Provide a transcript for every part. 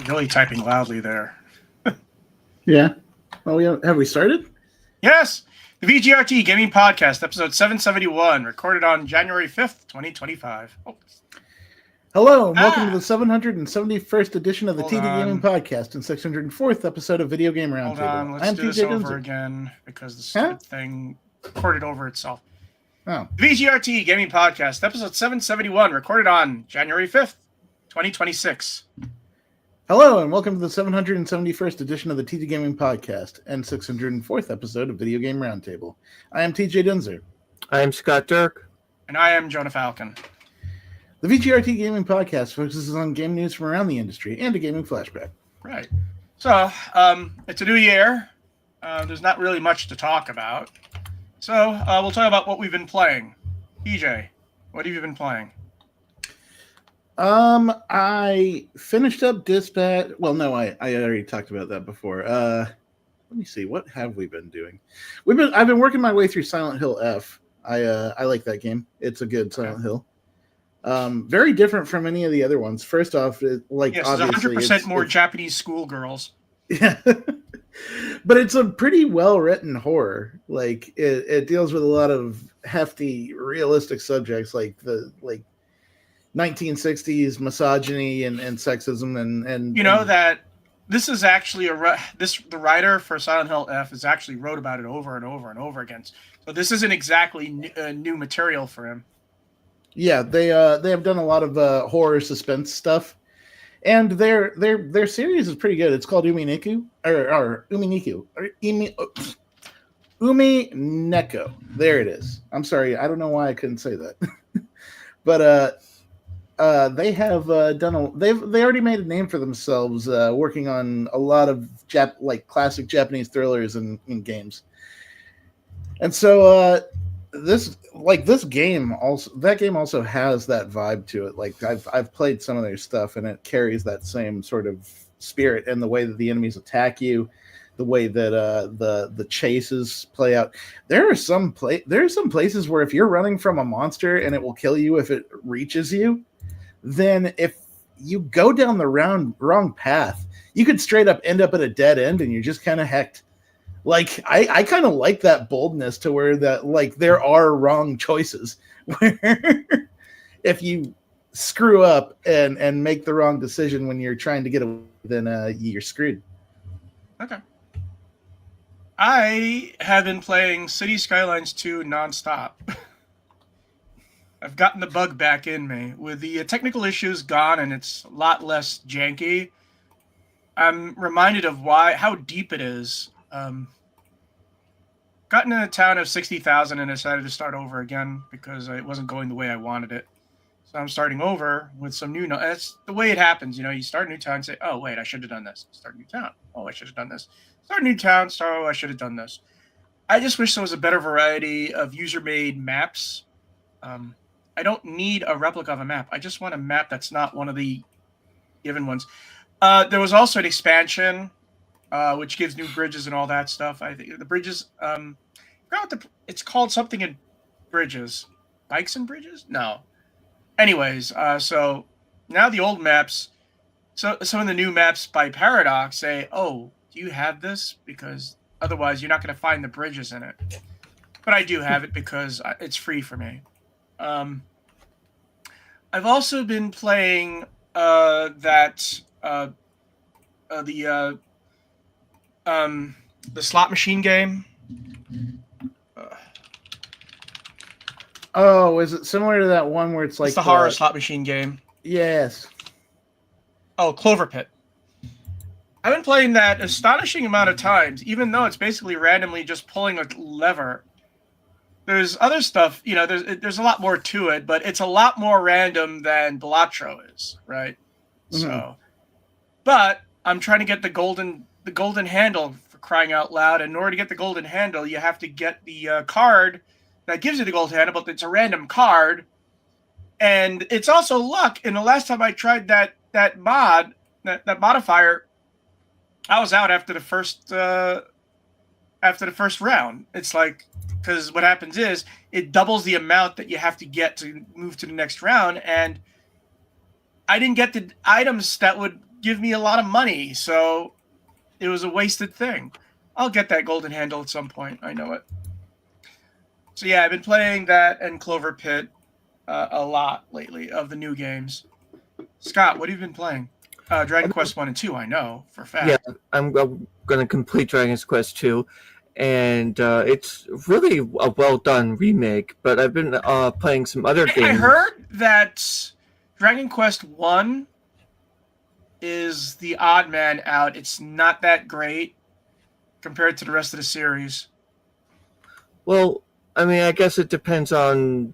Really typing loudly there. Yeah. Oh, yeah. Have we started? Yes. The VGRT Gaming Podcast, episode 771, recorded on January 5th, 2025. Oh. Hello, and welcome to the 771st edition of the Hold TD Gaming on. Podcast and 604th episode of Video Game Roundtable. Hold on, let's do this over again because the stupid thing recorded over itself. Oh. The VGRT Gaming Podcast, episode 771, recorded on January 5th, 2026. Hello, and welcome to the 771st edition of the TD Gaming Podcast and 604th episode of Video Game Roundtable. I am TJ Dunzer. I am Scott Dirk. And I am Jonah Falcon. The VGRT Gaming Podcast focuses on game news from around the industry and a gaming flashback. Right. So, it's a new year. There's not really much to talk about. So, we'll talk about what we've been playing. TJ, what have you been playing? I finished up Dispatch. Well, no, I already talked about that before. Let me see. What have we been doing? I've been working my way through Silent Hill F. I like that game. It's a good Silent Hill. Very different from any of the other ones. First off, Yes, obviously 100% more Japanese schoolgirls. Yeah. But it's a pretty well-written horror. Like it deals with a lot of hefty, realistic subjects like 1960s misogyny and sexism and you know that this is actually the writer for Silent Hill F has actually wrote about it over and over and over again. So this isn't exactly new material for him. Yeah, they have done a lot of horror suspense stuff, and their series is pretty good. It's called Umineko. There it is. I'm sorry, I don't know why I couldn't say that, but they have they already made a name for themselves working on a lot of classic Japanese thrillers in games, and so this game also has that vibe to it. Like I've played some of their stuff, and it carries that same sort of spirit and the way that the enemies attack you, the way that the chases play out. There are some places where if you're running from a monster and it will kill you if it reaches you, then if you go down the wrong path, you could straight up end up at a dead end and you're just kind of hecked. Like I kind of like that boldness to where that there are wrong choices where if you screw up and make the wrong decision when you're trying to get away, then you're screwed. Okay. I have been playing City Skylines 2 nonstop. I've gotten the bug back in me. With the technical issues gone and it's a lot less janky, I'm reminded of how deep it is. Got in a town of 60,000 and decided to start over again because it wasn't going the way I wanted it. So I'm starting over with some new. That's the way it happens. You know, you start a new town and say, oh, wait, I should have done this. Start a new town. Oh, I should have done this. Start a new town. Oh, I should have done this. I just wish there was a better variety of user-made maps. I don't need a replica of a map. I just want a map that's not one of the given ones. There was also an expansion, which gives new bridges and all that stuff. I think the bridges, I forgot what it's called, something in bridges. Bikes and bridges? No. Anyways, so now the old maps, so some of the new maps by Paradox say, oh, do you have this? Because otherwise you're not going to find the bridges in it. But I do have it because it's free for me. I've also been playing the slot machine game. Oh, is it similar to that one where it's like the horror slot machine game? Yes. Oh, Clover Pit. I've been playing that astonishing amount of times, even though it's basically randomly just pulling a lever. There's other stuff, you know, there's a lot more to it, but it's a lot more random than Balatro is, right? Mm-hmm. So, but I'm trying to get the golden handle, for crying out loud. And in order to get the golden handle, you have to get the card that gives you the golden handle, but it's a random card. And it's also luck. And the last time I tried that modifier, I was out after the first round. It's like, because what happens is it doubles the amount that you have to get to move to the next round, and I didn't get the items that would give me a lot of money, so it was a wasted thing. I'll get that golden handle at some point. I know it. So yeah, I've been playing that and Clover Pit a lot lately of the new games. Scott, what have you been playing? Dragon Quest 1 and 2, I know for a fact. Yeah, I'm going to complete Dragon's Quest 2, and it's really a well-done remake, but I've been playing some other games. I heard that Dragon Quest 1 is the odd man out. It's not that great compared to the rest of the series. Well, I mean, I guess it depends on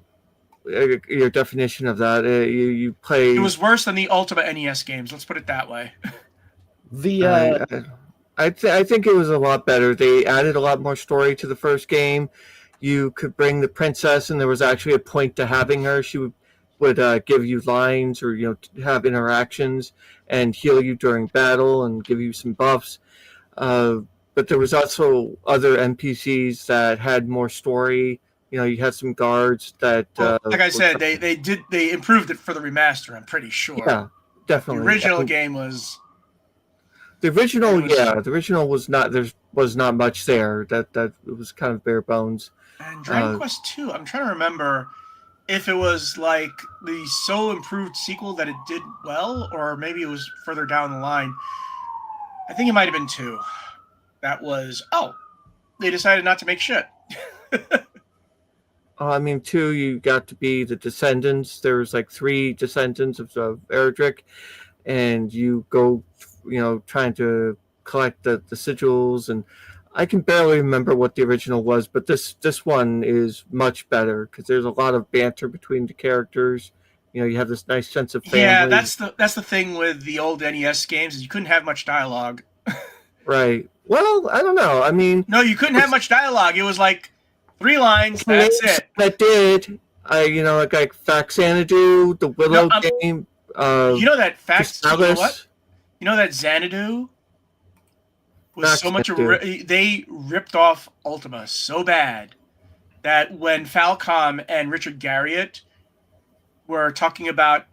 your definition of that. You play. It was worse than the Ultimate NES games. Let's put it that way. I think it was a lot better. They added a lot more story to the first game. You could bring the princess, and there was actually a point to having her. She would give you lines or have interactions and heal you during battle and give you some buffs. But there was also other NPCs that had more story. You had some guards that. Like I said, they improved it for the remaster. I'm pretty sure. Yeah, definitely. The original game was. The original was not. There was not much there. That it was kind of bare bones. And Dragon Quest 2, I'm trying to remember if it was like the so improved sequel that it did well, or maybe it was further down the line. I think it might have been 2. That was they decided not to make shit. I mean, 2, you got to be the descendants. There's like 3 descendants of Erdrick, and you go, trying to collect the sigils. And I can barely remember what the original was, but this one is much better because there's a lot of banter between the characters. You have this nice sense of family. Yeah, that's the thing with the old NES games is you couldn't have much dialogue. Right. Well, I don't know. I mean, no, you couldn't have much dialogue. It was like 3 lines. That's it. That did. Like Xanadu, the Willow game. That Xanadu was so much. They ripped off Ultima so bad that when Falcon and Richard Garriott were talking about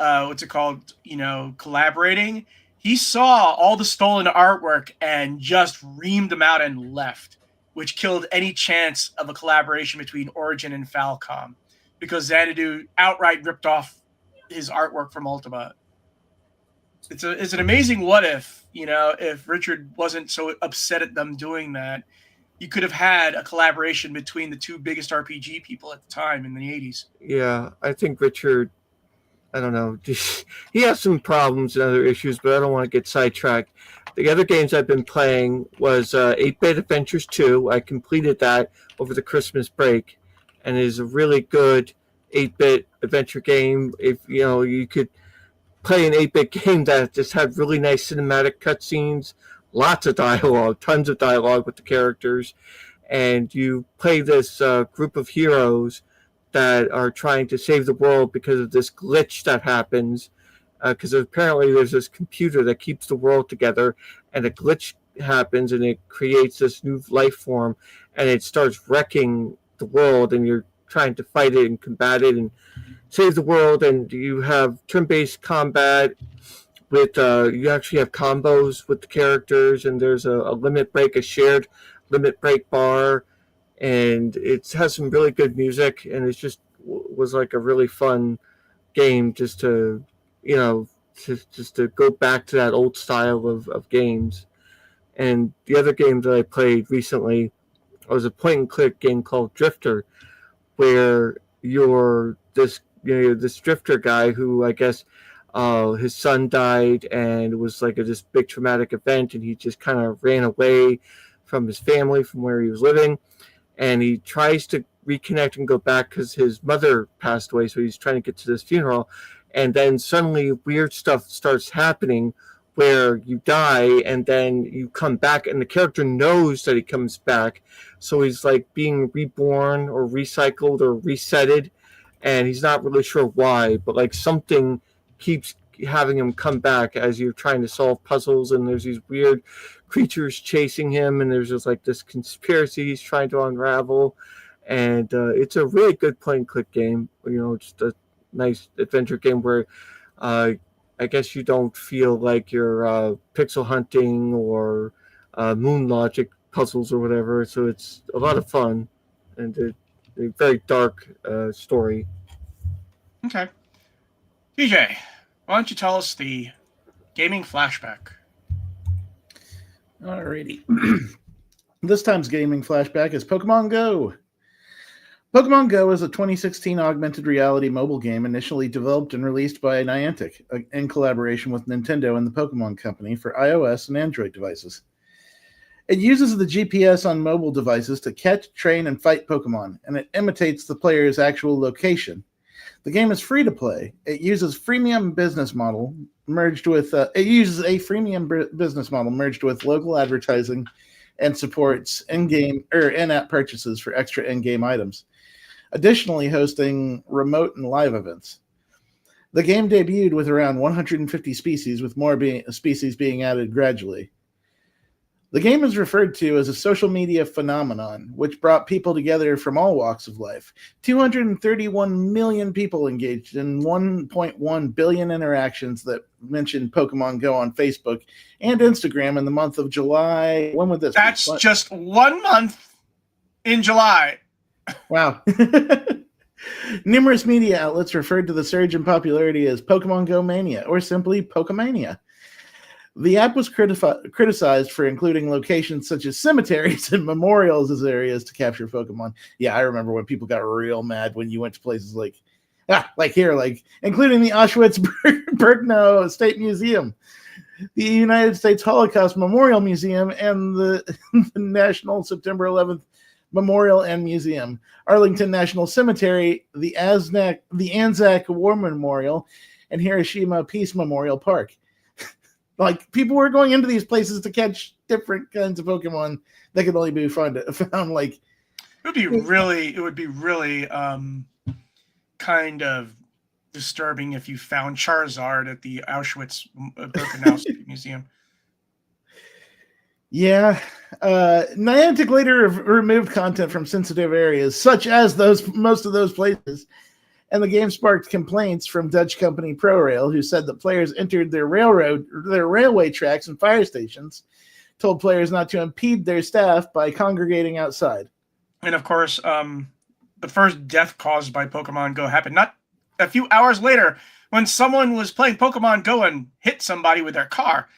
collaborating, he saw all the stolen artwork and just reamed them out and left, which killed any chance of a collaboration between Origin and Falcon, because Xanadu outright ripped off his artwork from Ultima. It's an amazing what if, if Richard wasn't so upset at them doing that, you could have had a collaboration between the 2 biggest RPG people at the time in the 80s. Yeah, I think Richard, I don't know, he has some problems and other issues, but I don't want to get sidetracked. The other games I've been playing was 8-Bit Adventures 2. I completed that over the Christmas break, and it is a really good 8-bit adventure game. If you could play an 8-bit game that just had really nice cinematic cutscenes, lots of dialogue, tons of dialogue with the characters, and you play this group of heroes that are trying to save the world because of this glitch that happens. Because apparently there's this computer that keeps the world together, and a glitch happens, and it creates this new life form, and it starts wrecking the world, and you're trying to fight it and combat it and save the world. And you have turn-based combat with you actually have combos with the characters, and there's a limit break, a shared limit break bar, and it has some really good music, and it just was like a really fun game just to just to go back to that old style of games. And the other game that I played recently was a point and click game called Drifter, where you're this drifter guy who, I guess, his son died, and it was like this big traumatic event, and he just kind of ran away from his family, from where he was living, and he tries to reconnect and go back because his mother passed away, so he's trying to get to this funeral. And then suddenly weird stuff starts happening where you die and then you come back, and the character knows that he comes back. So he's like being reborn or recycled or resetted, and he's not really sure why, but like something keeps having him come back as you're trying to solve puzzles, and there's these weird creatures chasing him, and there's just like this conspiracy he's trying to unravel. And it's a really good point and click game, just a nice adventure game where I guess you don't feel like you're pixel hunting or moon logic puzzles or whatever. So it's a lot of fun and a very dark story. Okay. DJ, why don't you tell us the gaming flashback? Alrighty. This time's gaming flashback is Pokemon Go. Pokemon Go is a 2016 augmented reality mobile game initially developed and released by Niantic in collaboration with Nintendo and the Pokemon Company for iOS and Android devices. It uses the GPS on mobile devices to catch, train, and fight Pokemon, and it imitates the player's actual location. The game is free to play. It uses a freemium business model merged with local advertising and supports in-app purchases for extra in-game items. Additionally, hosting remote and live events. The game debuted with around 150 species, with more species being added gradually. The game is referred to as a social media phenomenon, which brought people together from all walks of life. 231 million people engaged in 1.1 billion interactions that mentioned Pokemon Go on Facebook and Instagram in the month of July. When would this That's be? just 1 month in July. Wow. Numerous media outlets referred to the surge in popularity as Pokemon Go Mania, or simply Pokemania. The app was criticized for including locations such as cemeteries and memorials as areas to capture Pokemon. Yeah, I remember when people got real mad when you went to places like including the Auschwitz-Birkenau State Museum, the United States Holocaust Memorial Museum, and the National September 11th Memorial and Museum, Arlington National Cemetery, the Anzac War Memorial, and Hiroshima Peace Memorial Park. Like, people were going into these places to catch different kinds of Pokemon that could only be found. Like, it would be really kind of disturbing if you found Charizard at the Auschwitz-Birkenau Museum. Yeah. Niantic later removed content from sensitive areas, such as most of those places, and the game sparked complaints from Dutch company ProRail, who said that players entered their railway tracks and fire stations, told players not to impede their staff by congregating outside. And of course, the first death caused by Pokemon Go happened not a few hours later when someone was playing Pokemon Go and hit somebody with their car.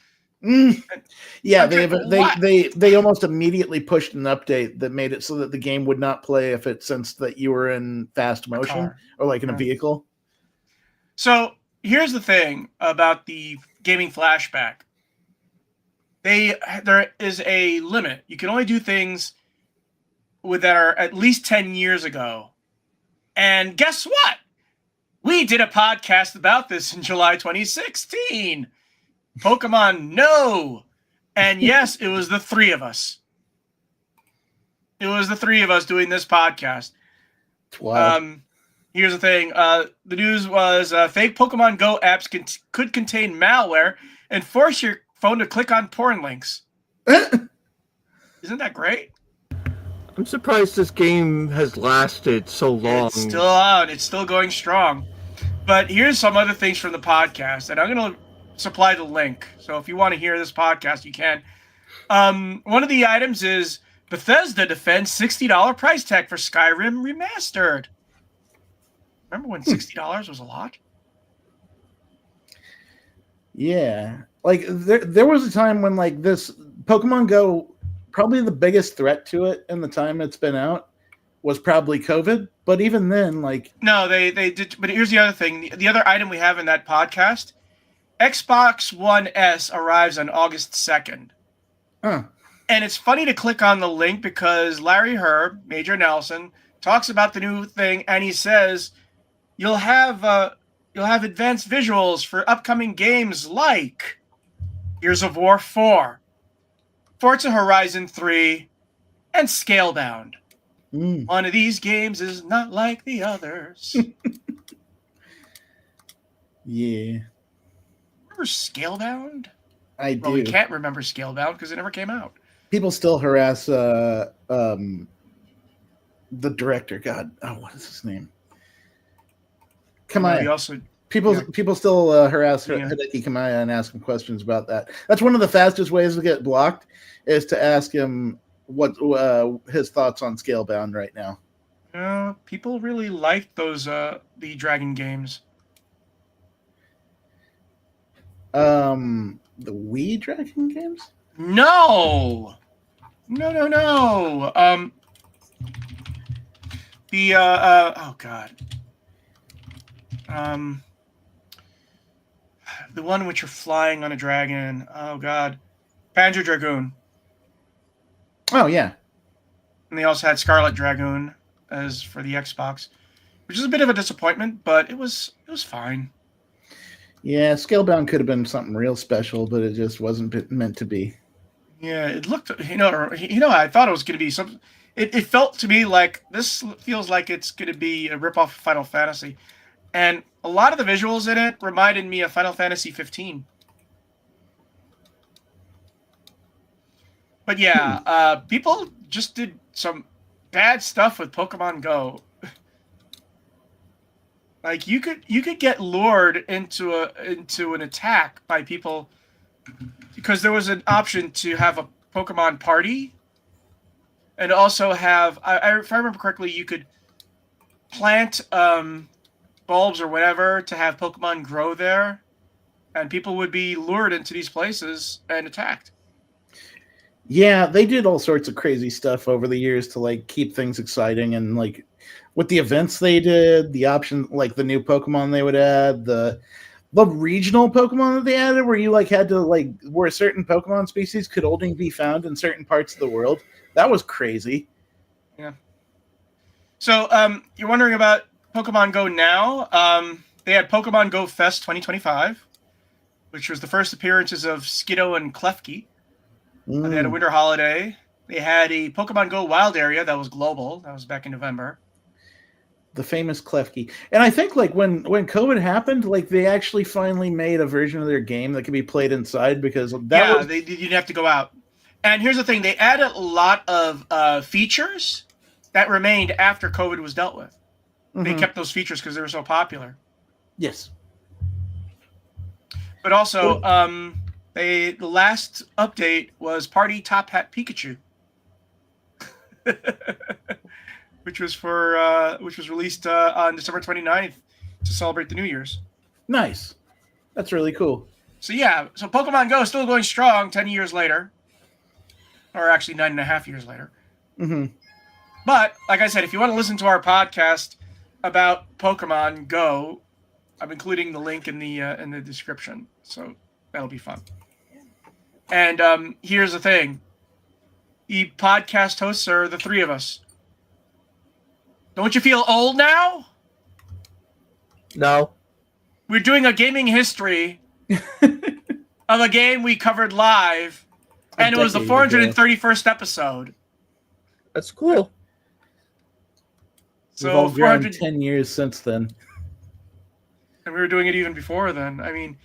Yeah, they almost immediately pushed an update that made it so that the game would not play if it sensed that you were in fast motion or like in a vehicle. So here's the thing about the gaming flashback. There is a limit. You can only do things that are at least 10 years ago. And guess what? We did a podcast about this in July 2016. Pokemon No. And yes, it was the three of us. It was the three of us doing this podcast. Wow. Here's the thing. The news was fake Pokemon Go apps could contain malware and force your phone to click on porn links. Isn't that great? I'm surprised this game has lasted so long. It's still out. It's still going strong. But here's some other things from the podcast, and I'm going to supply the link. So if you want to hear this podcast, you can. One of the items is Bethesda defends $60 price tag for Skyrim Remastered. Remember when $60 was a lot? Yeah. Like, there was a time when, like, this Pokemon Go, probably the biggest threat to it in the time it's been out was probably COVID. But even then, like... No, they did. But here's the other thing. The other item we have in that podcast, Xbox One S arrives on August 2nd. Huh. And it's funny to click on the link because Larry Herb, Major Nelson, talks about the new thing, and he says you'll have advanced visuals for upcoming games like Gears of War 4, Forza Horizon 3, and Scalebound. One of these games is not like the others. Yeah. Remember Scalebound? I do. Well, we can't remember Scalebound because it never came out. People still harass the director. God, what is his name? Come on. People still harass Yeah. Hideki Kamiya and ask him questions about that. That's one of the fastest ways to get blocked, is to ask him what his thoughts on Scalebound right now. People really like those the dragon games. The Wii Dragon games? No. The oh god. The one in which you're flying on a dragon. Oh god. Panzer Dragoon. Oh yeah. And they also had Scarlet Dragoon as for the Xbox, which is a bit of a disappointment, but it was fine. Yeah, Scalebound could have been something real special, but it just wasn't meant to be. Yeah, it looked, I thought it was going to be something. It felt to me like this feels like it's going to be a ripoff of Final Fantasy. And a lot of the visuals in it reminded me of Final Fantasy 15. But yeah, people just did some bad stuff with Pokemon Go. Like you could get lured into an attack by people because there was an option to have a Pokemon party, and also have if I remember correctly, you could plant bulbs or whatever to have Pokemon grow there, and people would be lured into these places and attacked. Yeah, they did all sorts of crazy stuff over the years to like keep things exciting, and like with the events they did, the option, like the new Pokemon they would add, the regional Pokemon that they added, where you like had to like where certain Pokemon species could only be found in certain parts of the world. That was crazy. Yeah. So you're wondering about Pokemon Go now? They had Pokemon Go Fest 2025, which was the first appearances of Skiddo and Klefki. They had a winter holiday. They had a Pokemon Go Wild Area that was global. That was back in November. The famous Klefki. And I think like when COVID happened, like they actually finally made a version of their game that could be played inside, because that you didn't have to go out. And here's the thing: they added a lot of features that remained after COVID was dealt with. Mm-hmm. They kept those features because they were so popular. Yes. But also, the last update was Party Top Hat Pikachu. which was released on December 29th to celebrate the New Year's. Nice. That's really cool. So yeah, so Pokemon Go is still going strong 10 years later. Or actually 9.5 years later. Mm-hmm. But, like I said, if you want to listen to our podcast about Pokemon Go, I'm including the link in the description. So that'll be fun. And here's the thing. The podcast hosts are the three of us. Don't you feel old now? No. We're doing a gaming history of a game we covered live, and it was the 431st episode. That's cool. So we've all grown 10 years since then. And we were doing it even before then. I mean,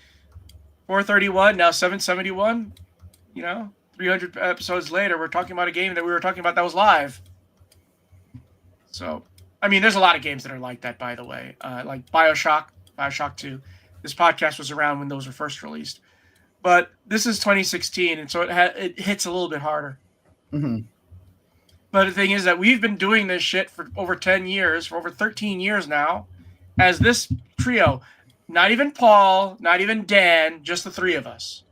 431, now 771. 300 episodes later, we're talking about a game that we were talking about that was live. So, I mean, there's a lot of games that are like that, by the way. Like Bioshock 2. This podcast was around when those were first released. But this is 2016, and so it hits a little bit harder. Mm-hmm. But the thing is that we've been doing this shit for over 10 years, for over 13 years now, as this trio. Not even Paul, not even Dan, just the three of us.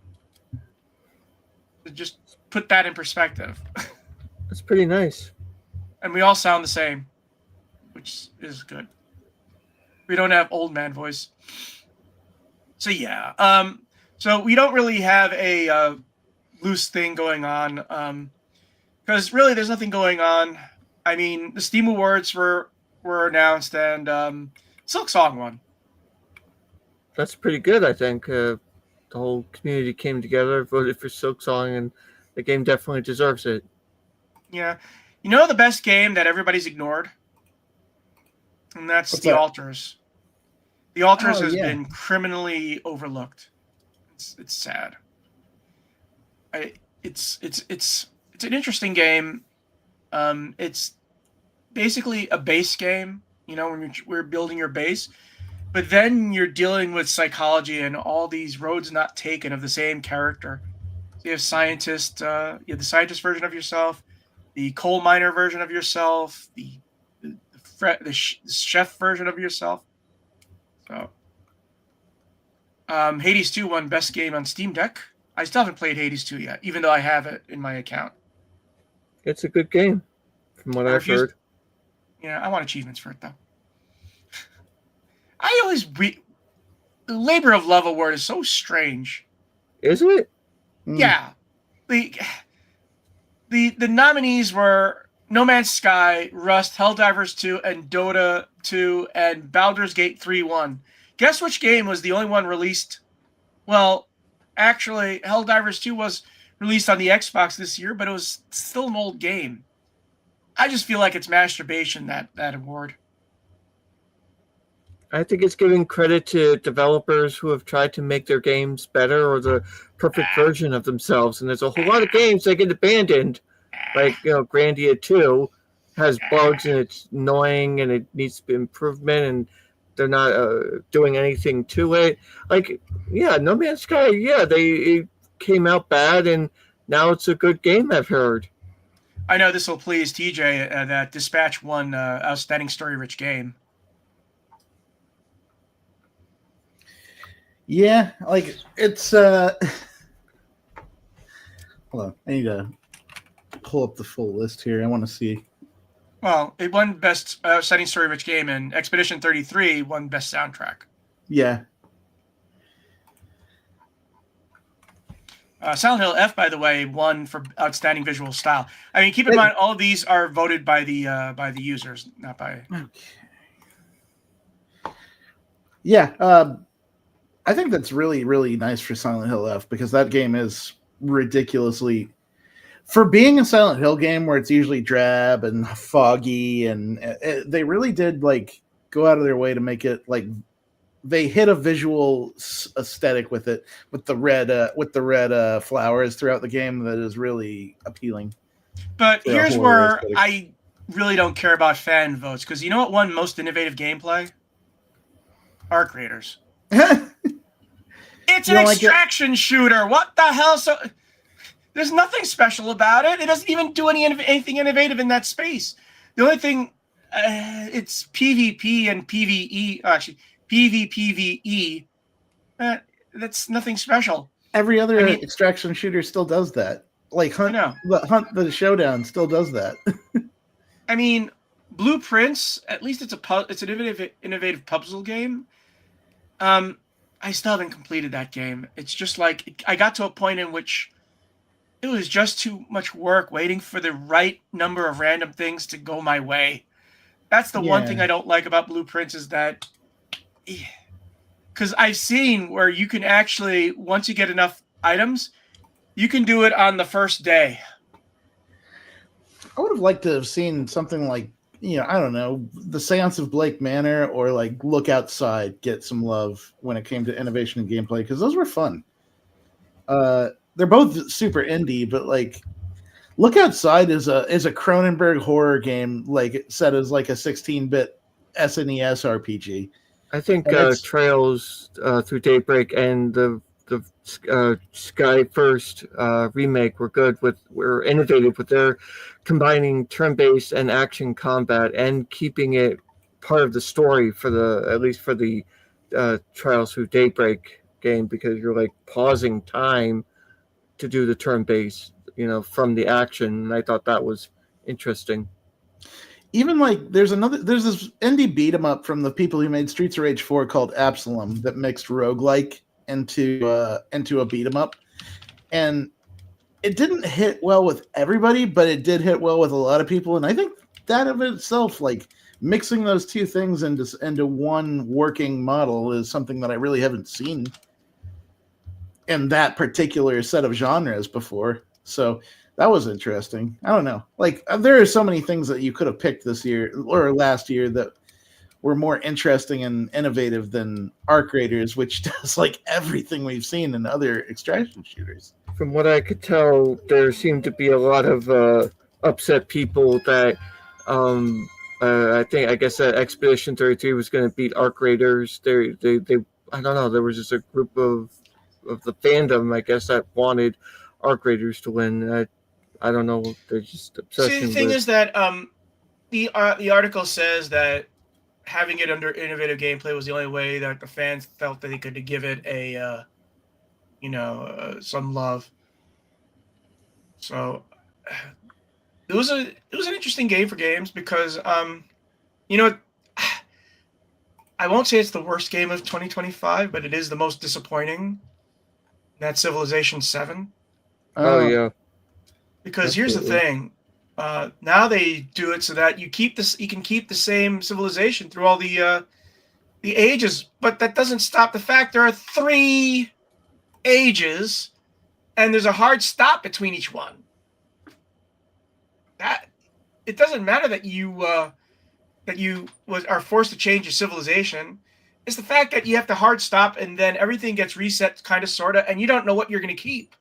Just put that in perspective. That's pretty nice. And we all sound the same, which is good. We don't have old man voice. So yeah. So we don't really have a loose thing going on. Because really there's nothing going on. I mean, the Steam Awards were announced, and Silksong won. That's pretty good, I think. The whole community came together, voted for Silksong, and the game definitely deserves it. Yeah. You know the best game that everybody's ignored? And that's The Alters. The Alters has been criminally overlooked. It's sad. It's an interesting game. It's basically a base game, when we're building your base. But then you're dealing with psychology and all these roads not taken of the same character. So you have you have the scientist version of yourself, the coal miner version of yourself, the chef version of yourself. So, Hades 2 won best game on Steam Deck. I still haven't played Hades 2 yet, even though I have it in my account. It's a good game, from what I've heard. Yeah, I want achievements for it though. I always the Labor of Love award is so strange. Is it? Yeah, the nominees were No Man's Sky, Rust, Helldivers 2, and Dota 2, and Baldur's Gate 3 won. Guess which game was the only one released? Well, actually, Helldivers 2 was released on the Xbox this year, but it was still an old game. I just feel like it's masturbation, that award. I think it's giving credit to developers who have tried to make their games better or the perfect version of themselves. And there's a whole lot of games that get abandoned, like Grandia 2 has bugs and it's annoying and it needs improvement and they're not doing anything to it. Like, yeah, No Man's Sky, it came out bad and now it's a good game, I've heard. I know this will please TJ that Dispatch won Outstanding Story-Rich Game. Yeah, like it's hold on. I need to pull up the full list here. I want to see. Well, it won Best Outstanding Story-Rich Game, and Expedition 33 won Best Soundtrack. Yeah. Silent Hill F, by the way, won for Outstanding Visual Style. I mean, keep in mind, all of these are voted by the users, not by... Okay. Yeah, I think that's really, really nice for Silent Hill F because that game is ridiculously, for being a Silent Hill game where it's usually drab and foggy, and they really did like go out of their way to make it like they hit a visual aesthetic with it, with the red flowers throughout the game that is really appealing. But here's where aesthetic. I really don't care about fan votes because you know what won most innovative gameplay? Arc Raiders. It's an extraction shooter. What the hell? So there's nothing special about it. It doesn't even do anything innovative in that space. The only thing, it's PvP and PvE. Actually, PvPvE. That's nothing special. Every other extraction shooter still does that. Like the Showdown still does that. I mean, Blueprints. At least it's an innovative puzzle game. I still haven't completed that game. It's just like I got to a point in which it was just too much work waiting for the right number of random things to go my way. That's the one thing I don't like about Blueprints is that because I've seen where you can actually, once you get enough items, you can do it on the first day. I would have liked to have seen something like, I don't know, the Seance of Blake Manor or like Look Outside get some love when it came to innovation and gameplay because those were fun. They're both super indie, but like Look Outside is a Cronenberg horror game, like set as like a 16-bit SNES RPG. I think Trails Through Daybreak and the Sky First remake were innovative with their combining turn-based and action combat and keeping it part of the story at least for the Trials Through Daybreak game because you're like pausing time to do the turn-based, from the action. And I thought that was interesting. Even like there's this indie beat 'em up from the people who made Streets of Rage 4 called Absalom that mixed roguelike into a beat 'em up, and it didn't hit well with everybody, but it did hit well with a lot of people. And I think that of itself, like mixing those two things into one working model, is something that I really haven't seen in that particular set of genres before. So that was interesting. I don't know. Like there are so many things that you could have picked this year or last year that were more interesting and innovative than Arc Raiders, which does like everything we've seen in other extraction shooters. From what I could tell, there seemed to be a lot of upset people that I guess that Expedition 33 was going to beat Arc Raiders. They I don't know. There was just a group of the fandom, I guess, that wanted Arc Raiders to win. I don't know. They're just See, the obsession thing with. is that the article says that having it under innovative gameplay was the only way that the fans felt that they could give it a some love. So it was an interesting game for games because you know I won't say it's the worst game of 2025, but it is the most disappointing. That's Civilization 7. Oh yeah, Because here's the absolutely. thing. Now they do it so that you can keep the same civilization through all the ages, but that doesn't stop the fact there are 3 ages, and there's a hard stop between each one. That it doesn't matter that you are forced to change your civilization. It's the fact that you have to hard stop and then everything gets reset, kind of, sorta, and you don't know what you're going to keep.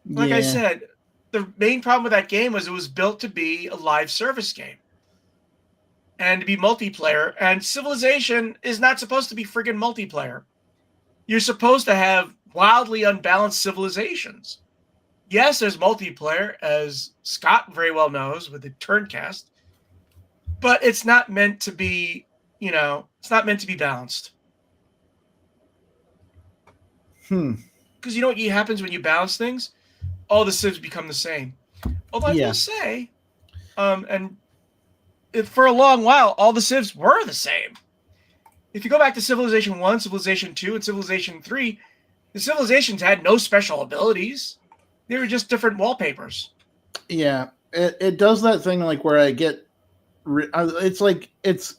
Like I Yeah. said, the main problem with that game was it was built to be a live service game and to be multiplayer. And Civilization is not supposed to be friggin' multiplayer. You're supposed to have wildly unbalanced civilizations. Yes, there's multiplayer, as Scott very well knows with the Turncast, but it's not meant to be, it's not meant to be balanced. Because you know what happens when you balance things? All the civs become the same. Although I will say, for a long while, all the civs were the same. If you go back to Civilization 1, Civilization 2, and Civilization 3, the civilizations had no special abilities. They were just different wallpapers. Yeah, it does that thing like where I get. It's like it's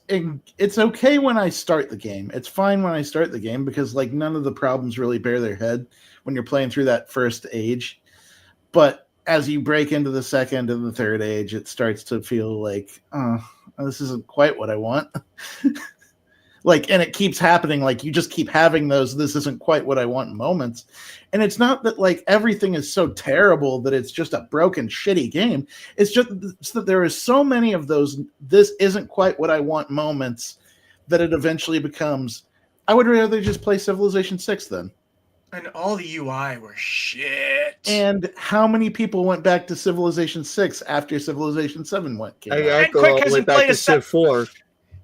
okay when I start the game. It's fine when I start the game because like none of the problems really bear their head when you're playing through that first age. But as you break into the second and the third age, it starts to feel like, oh, this isn't quite what I want. Like, and it keeps happening. Like, you just keep having those, this isn't quite what I want moments. And it's not that, like, everything is so terrible that it's just a broken, shitty game. It's just that there are so many of those, this isn't quite what I want moments that it eventually becomes, I would rather just play Civilization 6 then. And all the UI were shit. And how many people went back to Civilization 6 after Civilization 7 came out? I go all the way back to Civ 4.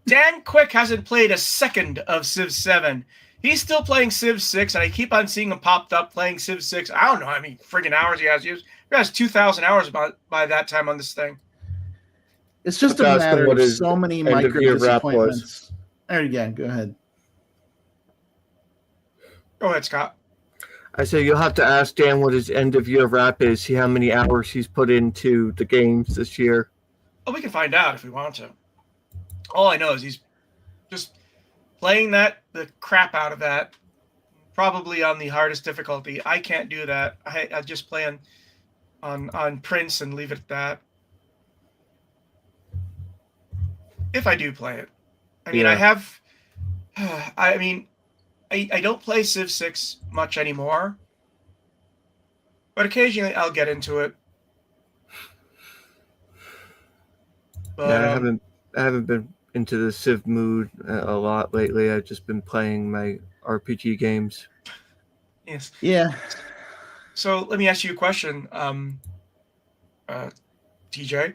Dan Quick hasn't played a second of Civ 7. He's still playing Civ 6, and I keep on seeing him popped up playing Civ 6. I don't know how many friggin' hours he has. He has 2,000 hours by that time on this thing. It's just a matter of so many micro disappointments. There you go. Go ahead. Go ahead, Scott. I say you'll have to ask Dan what his end of year wrap is, see how many hours he's put into the games this year. Oh, we can find out if we want to. All I know is he's just playing the crap out of that, probably on the hardest difficulty. I can't do that. I just play on Prince and leave it at that. If I do play it. I mean, Yeah. I don't play Civ 6 much anymore, but occasionally I'll get into it. But, yeah, I haven't been into the Civ mood a lot lately. I've just been playing my RPG games. Yes. Yeah. So let me ask you a question, TJ.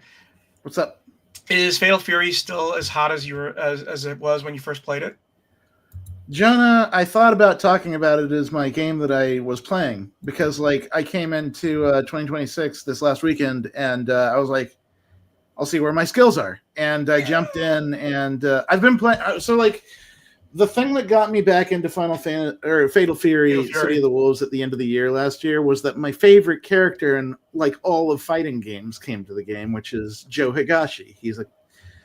What's up? Is Fatal Fury still as hot as as it was when you first played it? Jonah, I thought about talking about it as my game that I was playing because, like, I came into 2026 this last weekend and I was like, I'll see where my skills are. And I jumped in and I've been playing. So, like, the thing that got me back into Fatal Fury, City of the Wolves at the end of the year last year was that my favorite character in, like, all of fighting games came to the game, which is Joe Higashi. He's a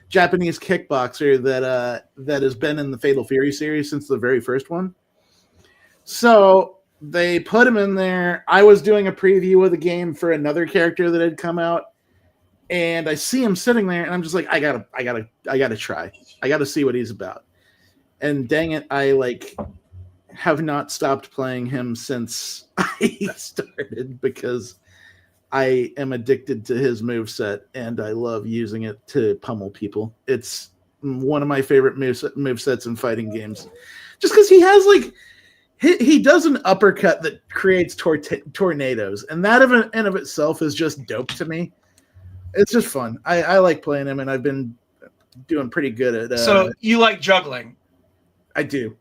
Japanese kickboxer that has been in the Fatal Fury series since the very first one. So they put him in there. I was doing a preview of the game for another character that had come out, and I see him sitting there, and I'm just like, I gotta try. I gotta see what he's about. And dang it, I have not stopped playing him since I started because I am addicted to his moveset, and I love using it to pummel people. It's one of my favorite movesets in fighting games. Just because he has, like, he does an uppercut that creates tornadoes, and that in of itself is just dope to me. It's just fun. I like playing him, and I've been doing pretty good at. So you like juggling? I do,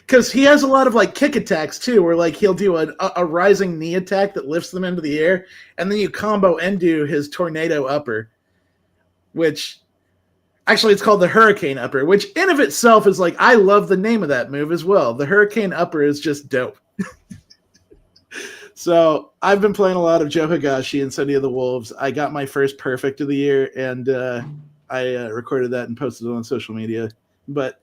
because he has a lot of like kick attacks too, where like he'll do a rising knee attack that lifts them into the air, and then you combo and do his tornado upper, which actually it's called the hurricane upper, which in of itself is like, I love the name of that move as well. The hurricane upper is just dope. So I've been playing a lot of Joe Higashi and City of the Wolves. I got my first perfect of the year, and I recorded that and posted it on social media. But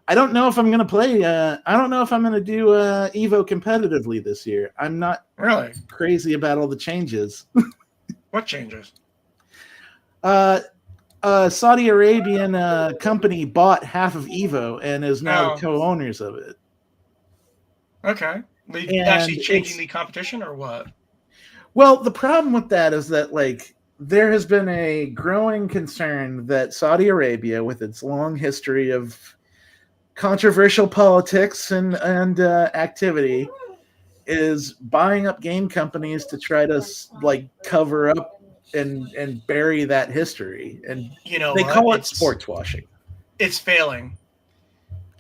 I don't know if I'm going to play. I don't know if I'm going to do Evo competitively this year. I'm not Really crazy about all the changes. What changes? Saudi Arabian company bought half of Evo and is now the co-owners of it. Okay. They actually changing the competition or what? Well, the problem with that is that, like, there has been a growing concern that Saudi Arabia, with its long history of controversial politics and activity, is buying up game companies to try to, like, cover up and bury that history. And they call it sports washing. It's failing.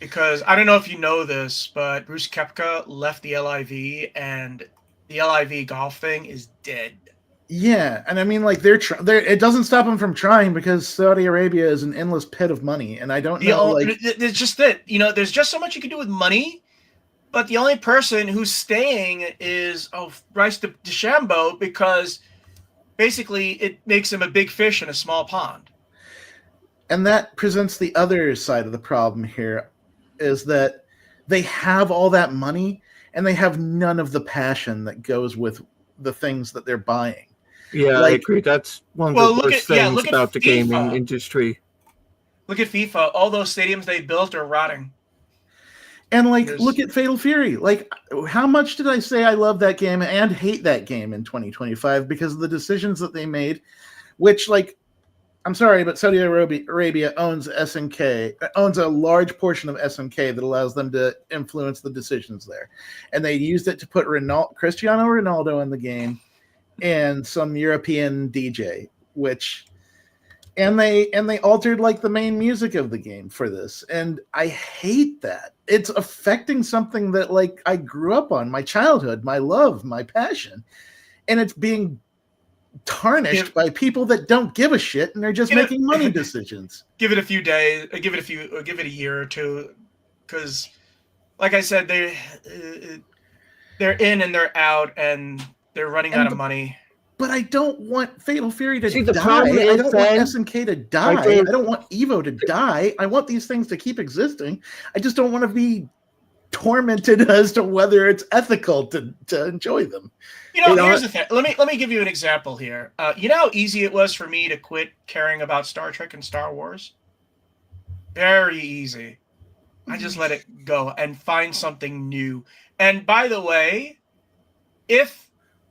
Because I don't know if you know this, but Bruce Koepka left the LIV, and the LIV golf thing is dead. Yeah, and I mean, like, it doesn't stop them from trying, because Saudi Arabia is an endless pit of money, and I don't know. Like, it's just that there's just so much you can do with money, but the only person who's staying is Bryce DeChambeau, because basically it makes him a big fish in a small pond. And that presents the other side of the problem here. Is that they have all that money and they have none of the passion that goes with the things that they're buying. Yeah, I agree. That's one of the worst things about the gaming industry. Look at FIFA. All those stadiums they built are rotting. And, like, look at Fatal Fury. Like, how much did I say I love that game and hate that game in 2025 because of the decisions that they made, which, like, I'm sorry, but Saudi Arabia owns SNK, owns a large portion of SNK that allows them to influence the decisions there. And they used it to put Cristiano Ronaldo in the game and some European DJ, and they altered, like, the main music of the game for this. And I hate that. It's affecting something that, like, I grew up on, my childhood, my love, my passion. And it's being tarnished by people that don't give a shit and they're just making money decisions. Give it a few days, give it a year or two, because, like I said, they're in and they're out and they're running out of money. But I don't want Fatal Fury to die. I don't want SNK to die. I don't want Evo to die. I want these things to keep existing. I just don't want to be tormented as to whether it's ethical to enjoy them. Here's the thing. Let me give you an example here. You know how easy it was for me to quit caring about Star Trek and Star Wars? Very easy. I just let it go and find something new. And by the way, if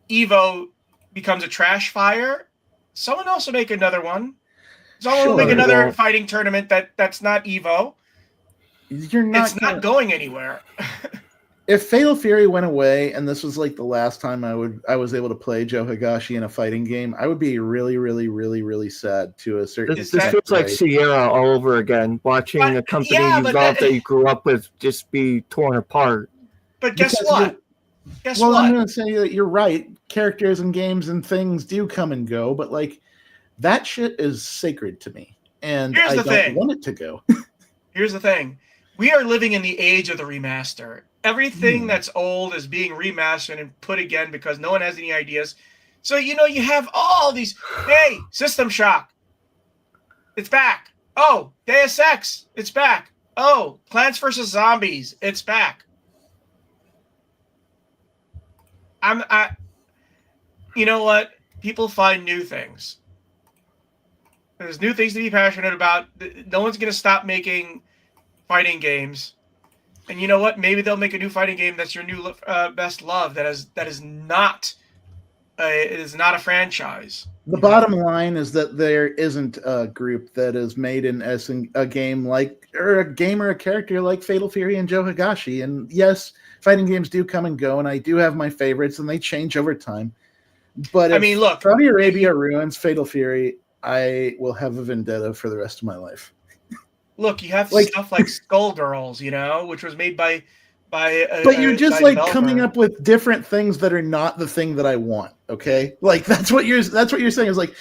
Evo becomes a trash fire, someone else will make another one. Someone will make another fighting tournament that's not Evo. It's not going anywhere. If Fatal Fury went away and this was like the last time I was able to play Joe Higashi in a fighting game, I would be really, really, really, really sad to a certain extent. This feels like Sierra all over again, watching a company you love that you grew up with just be torn apart. But guess what? I'm going to say that you're right. Characters and games and things do come and go, but, like, that shit is sacred to me, and I don't want it to go. Here's the thing. We are living in the age of the remaster. Everything that's old is being remastered and put again because no one has any ideas. So, you have all these, hey, System Shock, it's back. Oh, Deus Ex, it's back. Oh, Plants vs. Zombies, it's back. You know what? People find new things. There's new things to be passionate about. No one's going to stop making fighting games. And you know what? Maybe they'll make a new fighting game that's your new best love. That is not it is not a franchise. The bottom line is that there isn't a group that has made a game like, or a game or a character like Fatal Fury and Joe Higashi. And yes, fighting games do come and go, and I do have my favorites, and they change over time. But I mean, look, Saudi Arabia ruins Fatal Fury, I will have a vendetta for the rest of my life. Look, you have stuff like Skullgirls, which was made by. But you're just coming up with different things that are not the thing that I want. Okay, like that's what you're saying is like,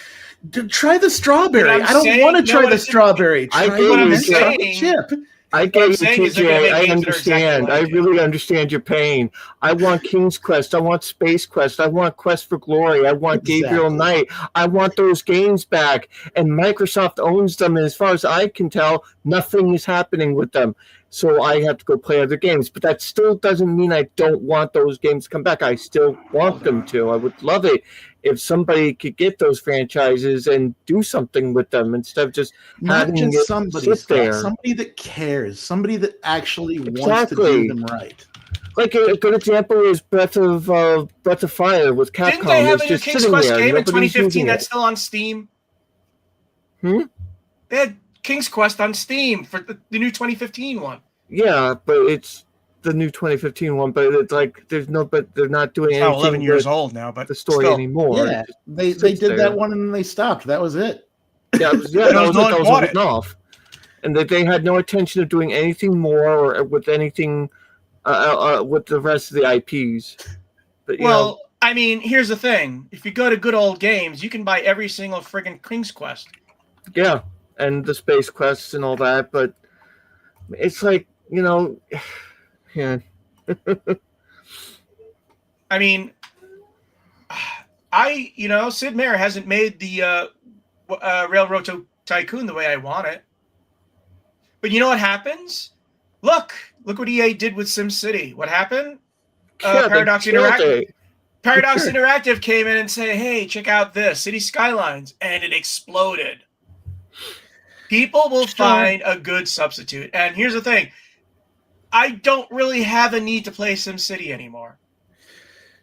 try the strawberry. I don't want to try the strawberry. I get the chip. I get you, TJ. I understand. I really understand your pain. I want King's Quest. I want Space Quest. I want Quest for Glory. I want Gabriel Knight. I want those games back. And Microsoft owns them. And as far as I can tell, nothing is happening with them. So I have to go play other games. But that still doesn't mean I don't want those games to come back. I still want them to. I would love it if somebody could get those franchises and do something with them instead of just having it sit there. Somebody that cares. Somebody that actually wants to do them right. Like a good example is Breath of Fire with Capcom. Didn't they have a new King's Quest game in 2015 that's still on Steam? They had King's Quest on Steam for the new 2015 one. Yeah, but it's the new 2015 one. But it's like they're not doing anything. 11 years old now, but the story anymore. Yeah, they did that one and then they stopped. That was it. Yeah, that was written off. And that they had no intention of doing anything more or with anything with the rest of the IPs. But, I mean, here's the thing. If you go to Good Old Games, you can buy every single friggin' King's Quest. Yeah, and the Space Quests and all that, but it's like, yeah. I mean, Sid Meier hasn't made the Railroad Tycoon the way I want it. But you know what happens? Look what EA did with SimCity. What happened? Paradox Interactive. Paradox Interactive came in and said, hey, check out this, City Skylines. And it exploded. People will find a good substitute. And here's the thing. I don't really have a need to play SimCity anymore.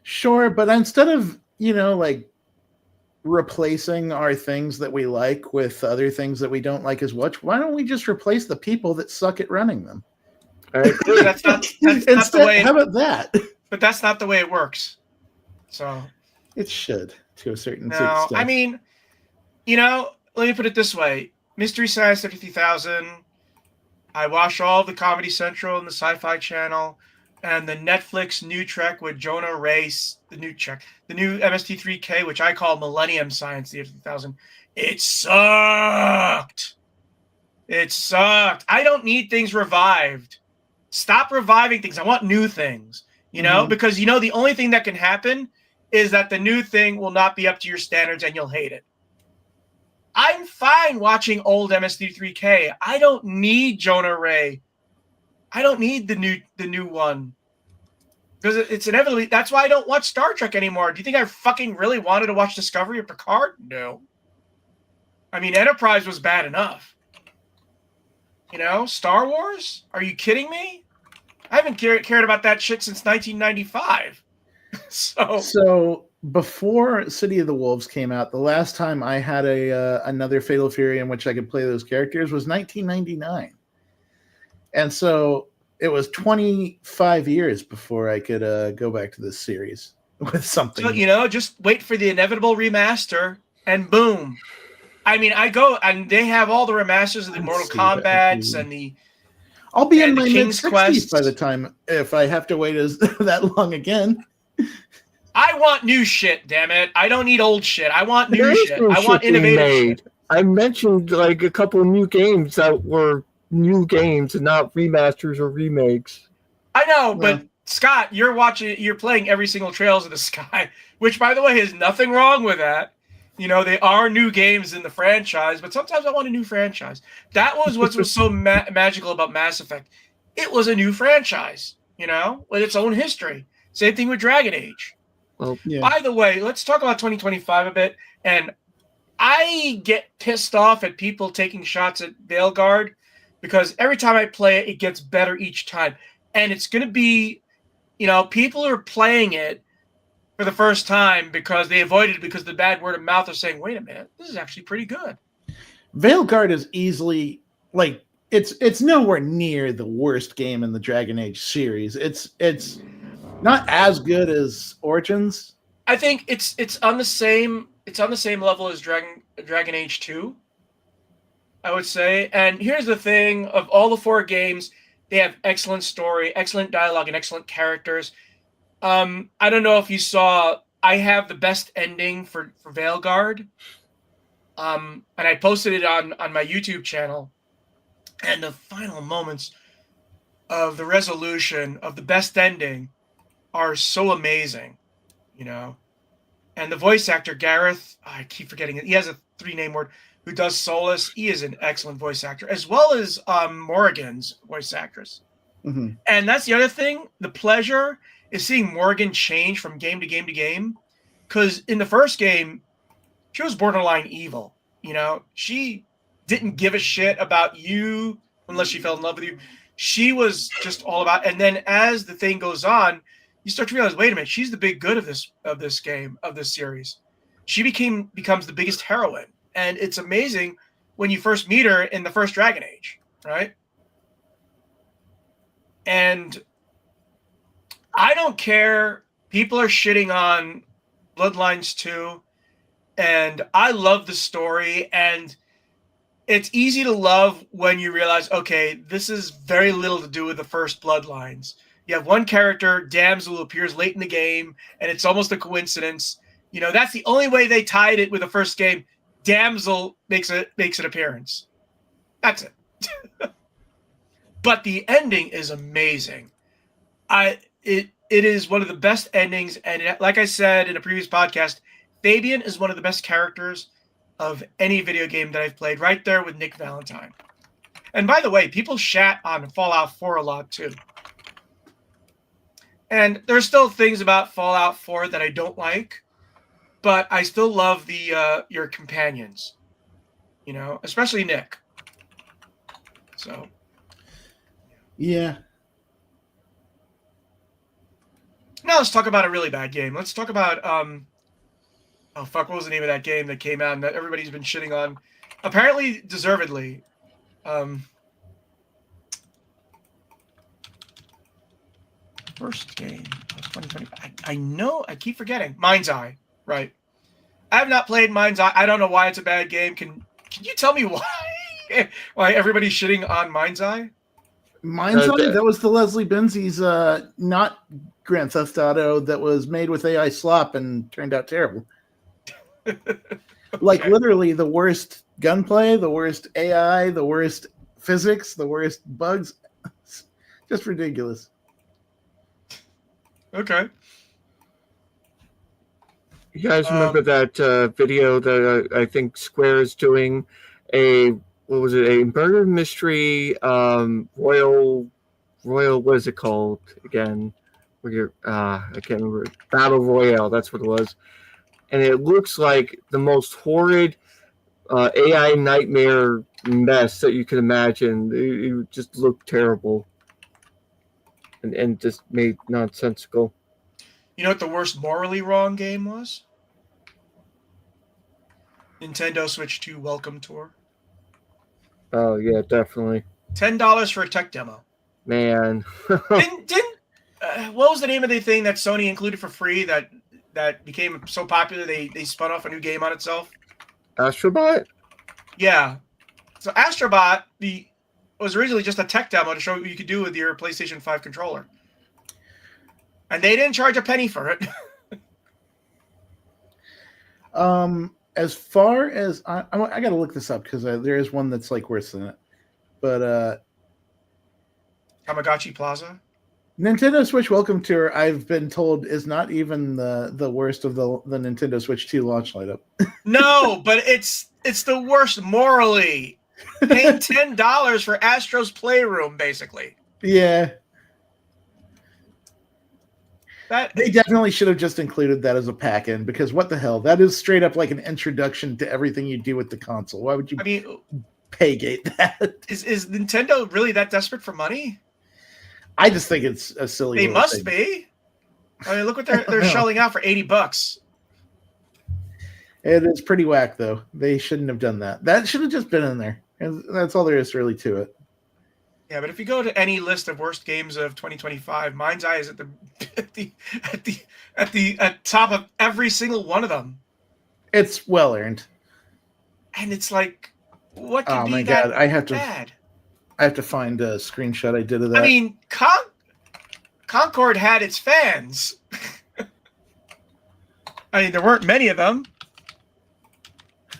Sure, but instead of, replacing our things that we like with other things that we don't like as much, why don't we just replace the people that suck at running them? That's not the way. How about that? But that's not the way it works. So it should, to a certain extent. I mean, let me put it this way: Mystery Science 33,000. I watch all the Comedy Central and the Sci-Fi Channel, and the Netflix new Trek with Jonah Race, the new MST3K, which I call Millennium Science 3000. It sucked. I don't need things revived. Stop reviving things. I want new things, because the only thing that can happen is that the new thing will not be up to your standards and you'll hate it. I'm fine watching old MST3K. I don't need Jonah Ray. I don't need the new one. Because it's inevitably, that's why I don't watch Star Trek anymore. Do you think I fucking really wanted to watch Discovery or Picard? No. I mean, Enterprise was bad enough. Star Wars? Are you kidding me? I haven't cared about that shit since 1995. So before City of the Wolves came out, the last time I had another Fatal Fury in which I could play those characters was 1999. And so it was 25 years before I could go back to this series with something. So, just wait for the inevitable remaster and boom. I mean, I go and they have all the remasters of the Mortal Kombats and the. I'll be in my mid-60s by the time if I have to wait that long again. I want new shit, damn it. I don't need old shit. I want new shit. I want innovative shit. I mentioned like a couple of new games that were new games and not remasters or remakes. I know, but Scott, you're playing every single Trails of the Sky, which by the way is nothing wrong with that. They are new games in the franchise, but sometimes I want a new franchise. That was what was so magical about Mass Effect. It was a new franchise, with its own history. Same thing with Dragon Age. Well, yeah. By the way, let's talk about 2025 a bit. And I get pissed off at people taking shots at Veilguard because every time I play it, it gets better each time. And it's going to be, people who are playing it for the first time because they avoided it because the bad word of mouth of saying, wait a minute, this is actually pretty good. Veilguard is easily like it's nowhere near the worst game in the Dragon Age series. It's not as good as Origins. I think it's on the same level as Dragon Age 2. I would say. And here's the thing, of all the 4 games, they have excellent story, excellent dialogue, and excellent characters. I don't know if you saw, I have the best ending for Veilguard. And I posted it on my YouTube channel. And the final moments of the resolution of the best ending are so amazing, you know. And the voice actor, Gareth, I keep forgetting it. He has a 3-name word, who does Solus. He is an excellent voice actor, as well as Morrigan's voice actress. Mm-hmm. And that's the other thing. The pleasure is seeing Morrigan change from game to game to game. Because in the first game, she was borderline evil. You know, she didn't give a shit about you unless she fell in love with you. She was just all about. And then as the thing goes on, you start to realize, wait a minute, she's the big good of this game, of this series. She becomes the biggest heroine. And it's amazing when you first meet her in the first Dragon Age, right? And I don't care. People are shitting on Bloodlines 2. And I love the story. And it's easy to love when you realize, okay, this is very little to do with the first Bloodlines. You have one character, Damsel, who appears late in the game, and it's almost a coincidence. You know, that's the only way they tied it with the first game. Damsel makes an appearance. That's it. But the ending is amazing. It is one of the best endings, and like I said in a previous podcast, Fabian is one of the best characters of any video game that I've played, right there with Nick Valentine. And by the way, people shat on Fallout 4 a lot too. And there's still things about Fallout 4 that I don't like, but I still love your companions, you know, especially Nick. So, yeah. Now let's talk about a really bad game. Let's talk about oh fuck, what was the name of that game that came out and that everybody's been shitting on? Apparently, deservedly. First game of 2020. I know, I keep forgetting. Mind's Eye, right? I have not played Mind's Eye. I don't know why it's a bad game. Can you tell me why everybody's shitting on Mind's Eye? Mind's Eye? That was the Leslie Benzies, not Grand Theft Auto, that was made with AI slop and turned out terrible. Okay. Like literally the worst gunplay, the worst AI, the worst physics, the worst bugs. Just ridiculous. Okay. You guys remember that video that I think Square is doing? A murder mystery royal, what is it called again? I can't remember. Battle Royale, that's what it was. And it looks like the most horrid AI nightmare mess that you can imagine. It just looked terrible. And just made nonsensical. You know what the worst morally wrong game was? Nintendo Switch 2 Welcome Tour. Oh yeah, definitely. $10 for a tech demo. Man. didn't what was the name of the thing that Sony included for free that became so popular they spun off a new game on itself? Astrobot? Yeah. So Astrobot was originally just a tech demo to show what you could do with your PlayStation 5 controller. And they didn't charge a penny for it. As far as I got to look this up because there is one that's like worse than it. But Tamagotchi Plaza? Nintendo Switch Welcome Tour, I've been told, is not even the worst of the Nintendo Switch 2 launch lineup. No, but it's the worst morally. Paying $10 for Astro's Playroom, basically. Yeah. They definitely should have just included that as a pack-in, because what the hell? That is straight up like an introduction to everything you do with the console. Why would you paygate that? Is Nintendo really that desperate for money? I just think it's a silly They must thing. be. I mean, look what they're shelling out for $80. It is pretty whack, though. They shouldn't have done that. That should have just been in there. And that's all there is really to it. Yeah, but if you go to any list of worst games of 2025, Mind's Eye is at top of every single one of them. It's well earned. And it's like, what could be my that God. I have to find a screenshot I did of that. I mean, Concord had its fans. I mean, there weren't many of them,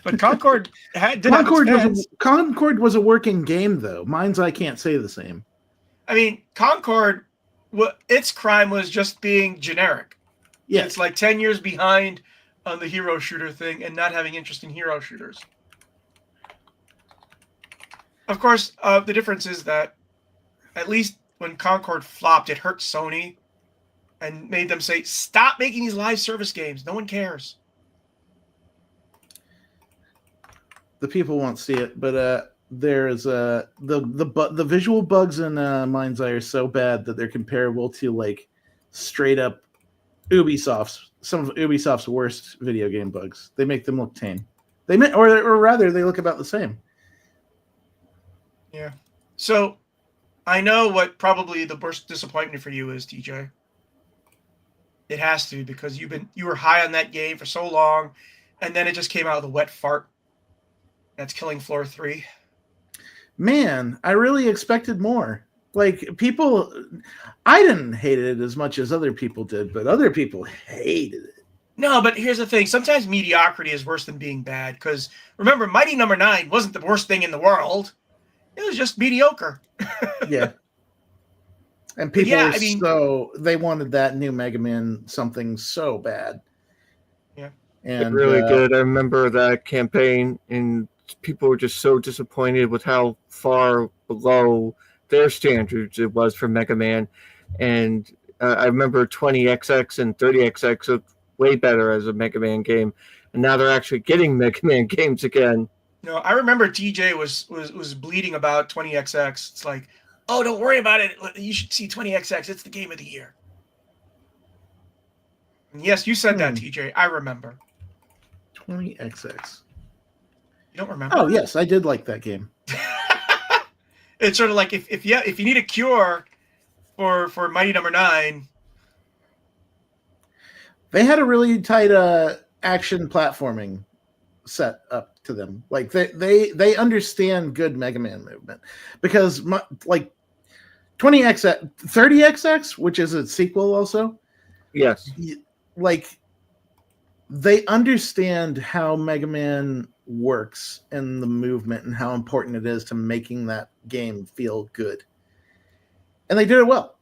but Concord did have its fans. Concord was a working game, though. Mind's Eye can't say the same. I mean, Concord, its crime was just being generic. Yeah, it's like 10 years behind on the hero shooter thing and not having interest in hero shooters. Of course, the difference is that at least when Concord flopped, it hurt Sony and made them say, stop making these live service games. No one cares. the people won't see it, but there is the visual bugs in Mind's Eye are so bad that they're comparable to like straight up some of Ubisoft's worst video game bugs. They make them look tame. Or rather, they look about the same. Yeah. So I know what probably the worst disappointment for you is, TJ. It has to, because you were high on that game for so long, and then it just came out with a wet fart. That's Killing Floor 3. Man, I really expected more. Like, I didn't hate it as much as other people did, but other people hated it. No, but here's the thing. Sometimes mediocrity is worse than being bad, because remember, Mighty No. 9 wasn't the worst thing in the world. It was just mediocre. Yeah. And people they wanted that new Mega Man something so bad. Yeah. And it really did. I remember that campaign, and people were just so disappointed with how far below their standards it was for Mega Man. And I remember 20XX and 30XX looked way better as a Mega Man game. And now they're actually getting Mega Man games again. No, I remember TJ was bleeding about 20XX. It's like, oh, don't worry about it. You should see 20XX. It's the game of the year. And yes, you said that, TJ. I remember. 20XX. You don't remember? Oh, yes, I did like that game. It's sort of like if you need a cure for Mighty No. 9. They had a really tight action platforming set up to them. Like they understand good Mega Man movement, because like 20XX, 30XX, which is a sequel also. Yes. Like they understand how Mega Man works and the movement and how important it is to making that game feel good. And they did it well.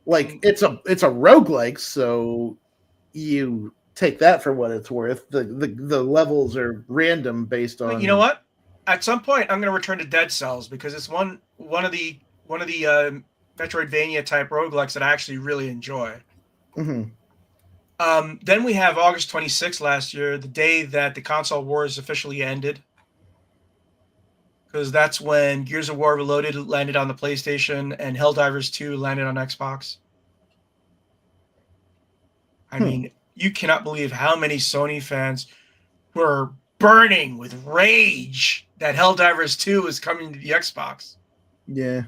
Like it's a roguelike, so you take that for what it's worth. The levels are random based on. But you know what? At some point, I'm going to return to Dead Cells, because it's one of the Metroidvania type roguelikes that I actually really enjoy. Mm-hmm. Then we have August 26th last year, the day that the console wars officially ended, because that's when Gears of War Reloaded landed on the PlayStation and Helldivers 2 landed on Xbox. I mean, you cannot believe how many Sony fans were burning with rage that Helldivers 2 is coming to the Xbox. Yeah.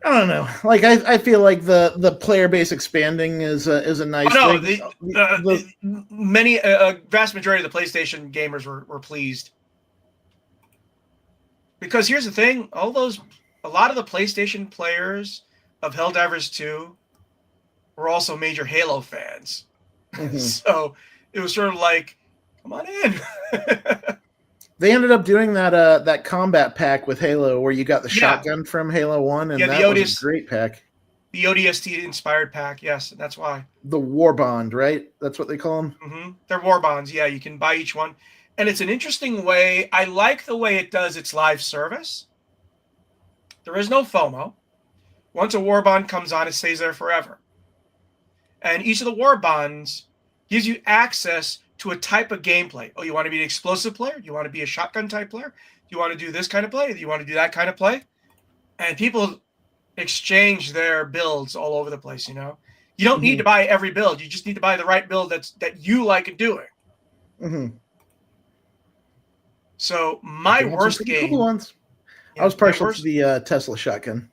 I don't know. Like I feel like the player base expanding is a nice thing. Vast majority of the PlayStation gamers were pleased. Because here's the thing, a lot of the PlayStation players of Helldivers 2 were also major Halo fans. Mm-hmm. So it was sort of like, come on in. They ended up doing that combat pack with Halo where you got the shotgun from Halo 1, and that was a great pack. The ODST inspired pack, yes, that's why. The War Bond, right? That's what they call them? Mm-hmm. They're War Bonds, yeah, you can buy each one. And it's an interesting way. I like the way it does its live service. There is no FOMO. Once a War Bond comes on, it stays there forever. And each of the War Bonds gives you access to a type of gameplay. Oh, you want to be an explosive player? Do you want to be a shotgun type player? Do you want to do this kind of play? Do you want to do that kind of play? And people exchange their builds all over the place, you know? You don't need to buy every build. You just need to buy the right build that you like doing. Mm-hmm. So my worst game. Cool ones. I was partial to the Tesla shotgun.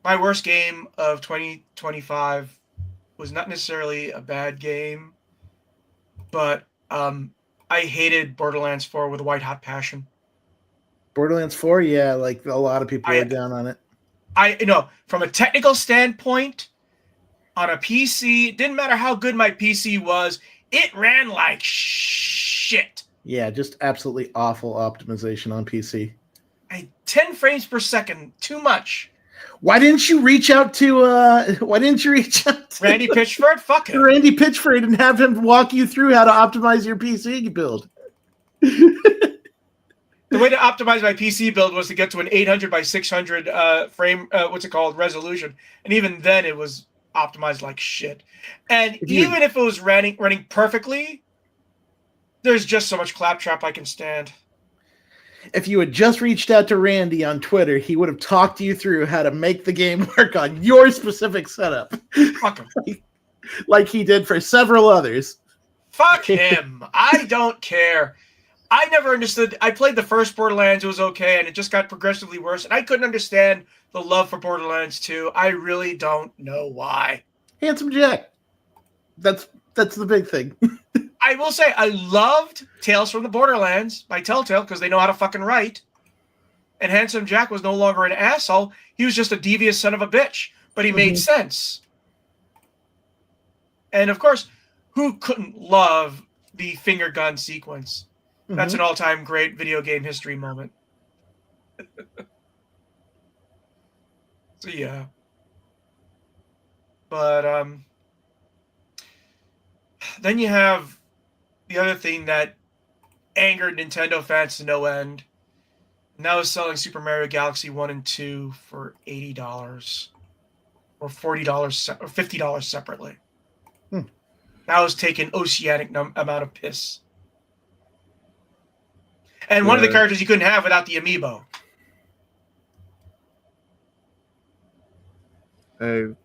My worst game of 2025 was not necessarily a bad game, but I hated Borderlands 4 with a white hot passion. Borderlands 4, yeah, like a lot of people are down on it. From a technical standpoint, on a PC, it didn't matter how good my PC was, it ran like shit. Yeah, just absolutely awful optimization on PC. 10 frames per second, too much. Why didn't you reach out to Randy Pitchford? Fuck him. Randy Pitchford and have him walk you through how to optimize your PC build. The way to optimize my PC build was to get to an 800 by 600 resolution, and even then it was optimized like shit. And even if it was running perfectly, there's just so much claptrap I can stand. If you had just reached out to Randy on Twitter, he would have talked you through how to make the game work on your specific setup. Fuck him. like he did for several others. Fuck him. I don't care. I never understood. I played the first Borderlands. It was okay, and it just got progressively worse. And I couldn't understand the love for Borderlands 2. I really don't know why. Handsome Jack. That's the big thing. I will say I loved Tales from the Borderlands by Telltale because they know how to fucking write. And Handsome Jack was no longer an asshole. He was just a devious son of a bitch. But he made sense. And of course, who couldn't love the finger gun sequence? That's an all-time great video game history moment. So yeah. But then you have the other thing that angered Nintendo fans to no end. And that was selling Super Mario Galaxy 1 and 2 for $80 or $40 or $50 separately. That was taking oceanic amount of piss. And one of the characters you couldn't have without the amiibo. The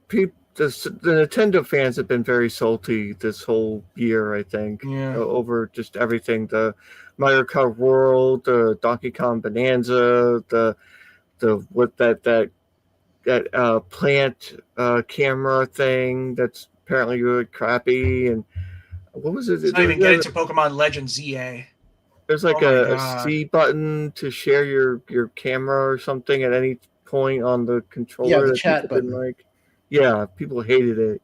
Nintendo fans have been very salty this whole year, I think, over just everything. The Mario Kart World, the Donkey Kong Bonanza, the plant camera thing that's apparently really crappy. And what was it? Let's not even get into Pokemon Legends ZA. There's like a C button to share your camera or something at any point on the controller. Yeah, the chat button. Yeah, people hated it.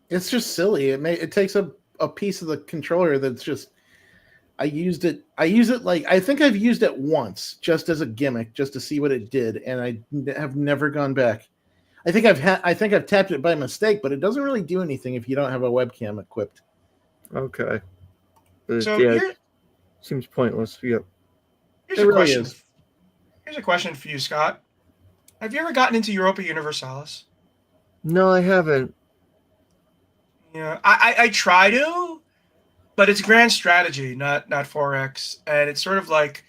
It's just silly. It takes a piece of the controller that's just. I use it like I think I've used it once just as a gimmick, just to see what it did, and I have never gone back. I think I've tapped it by mistake, but it doesn't really do anything if you don't have a webcam equipped. Okay. So seems pointless. Yep. Here's a question for you, Scott. Have you ever gotten into Europa Universalis? No, I haven't. Yeah, I try to, but it's grand strategy, not 4X, and it's sort of like.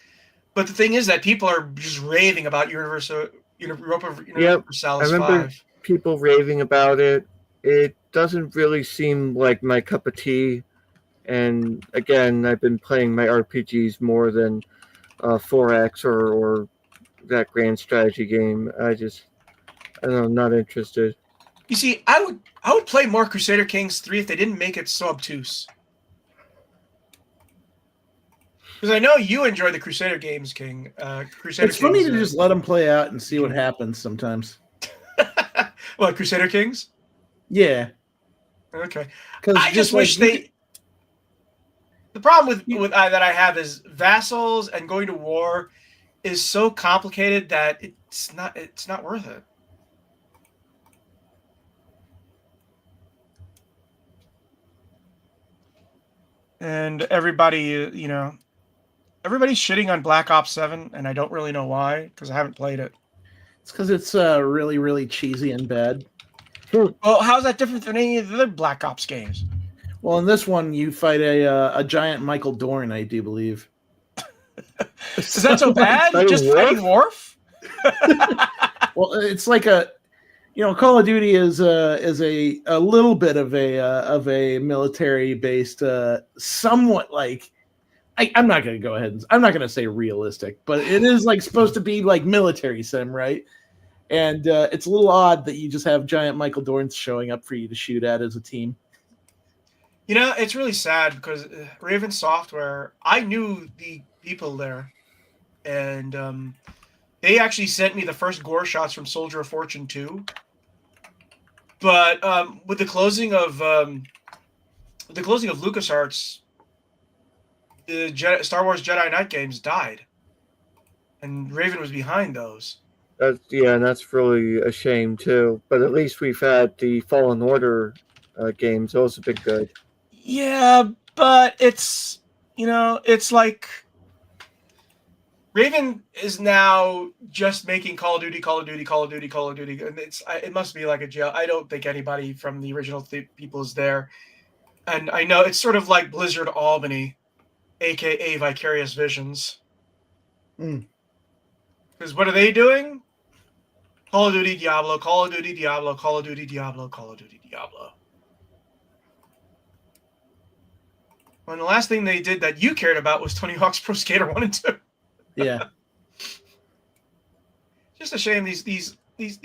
But the thing is that people are just raving about Europa Universalis 5. I remember people raving about it. It doesn't really seem like my cup of tea. And again, I've been playing my RPGs more than 4X or that grand strategy game. I don't know, I'm not interested. You see, I would play more Crusader Kings 3 if they didn't make it so obtuse. Because I know you enjoy the Crusader games, King. It's funny to just let them play out and see what happens sometimes. What, Crusader Kings? Yeah. Okay. I just wish they. The problem with that I have is vassals and going to war is so complicated that it's not worth it. And everybody's shitting on Black Ops 7, and I don't really know why, because I haven't played it. It's because it's really, really cheesy and bad. Well, how's that different than any of the other Black Ops games? Well, in this one, you fight a giant Michael Dorn, I do believe. Is that so bad? Just fighting Worf? Well, it's like Call of Duty is a little bit of a military based, somewhat like I'm not going to go ahead and I'm not going to say realistic, but it is like supposed to be like military sim, right? And it's a little odd that you just have giant Michael Dorns showing up for you to shoot at as a team. It's really sad because Raven Software, I knew the people there, and they actually sent me the first gore shots from Soldier of Fortune 2. But with the closing of LucasArts, the Star Wars Jedi Knight games died, and Raven was behind those. And that's really a shame too. But at least we've had the Fallen Order games; those have been good. Yeah, but it's like Raven is now just making Call of Duty, and it must be like a jail. I don't think anybody from the original people is there, and I know it's sort of like Blizzard Albany, aka Vicarious Visions. Because what are they doing? Call of Duty, Diablo, Call of Duty, Diablo, Call of Duty, Diablo, Call of Duty, Diablo. When the last thing they did that you cared about was Tony Hawk's Pro Skater 1 and 2. Yeah. Just a shame these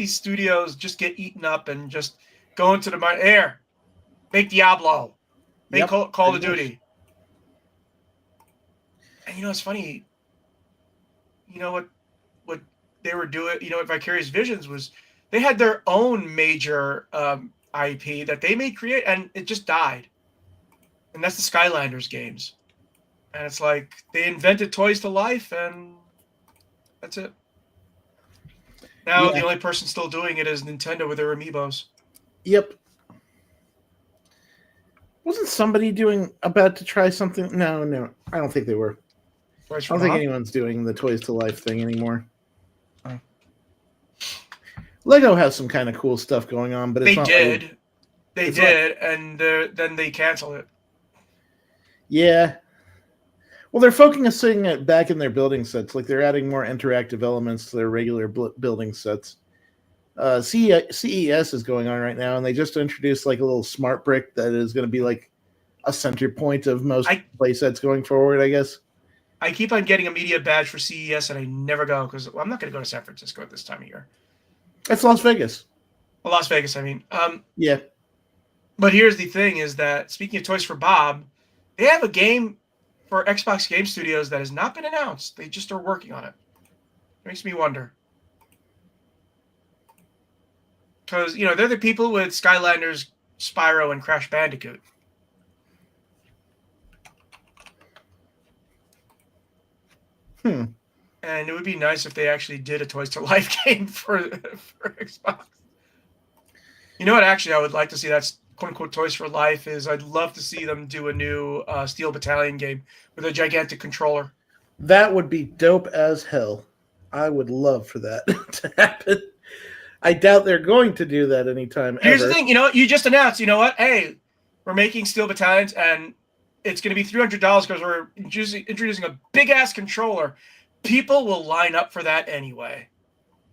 studios just get eaten up and just go into the air. Make Diablo. Make Call of Duty. And it's funny. What they were doing, what Vicarious Visions was, they had their own major IP that they may create, and it just died. And that's the Skylanders games. And it's like they invented toys to life, and that's it. Now the only person still doing it is Nintendo with their amiibos. Yep. Wasn't somebody about to try something? No, I don't think they were. I don't think anyone's doing the Toys to Life thing anymore. Oh. Lego has some kind of cool stuff going on, but it's not They did, and then they canceled it. Yeah. Well, they're focusing it back in their building sets. Like they're adding more interactive elements to their regular building sets. CES is going on right now, and they just introduced like a little smart brick that is going to be like a center point of most play sets going forward, I guess. I keep on getting a media badge for CES, and I never go because I'm not going to go to San Francisco at this time of year. It's Las Vegas. Well, Las Vegas, I mean. Yeah. But here's the thing is that, speaking of Toys for Bob, they have a game for Xbox Game Studios that has not been announced. They just are working on it. It makes me wonder. Because, they're the people with Skylanders, Spyro, and Crash Bandicoot. And it would be nice if they actually did a Toys to Life game for Xbox. You know what? Actually, I would like to see that's quote-unquote Toys for Life is I'd love to see them do a new Steel Battalion game with a gigantic controller. That would be dope as hell. I would love for that to happen. I doubt they're going to do that anytime Here's ever. The thing, you just announced, hey, we're making Steel Battalions, and it's going to be $300 because we're introducing a big-ass controller. People will line up for that anyway.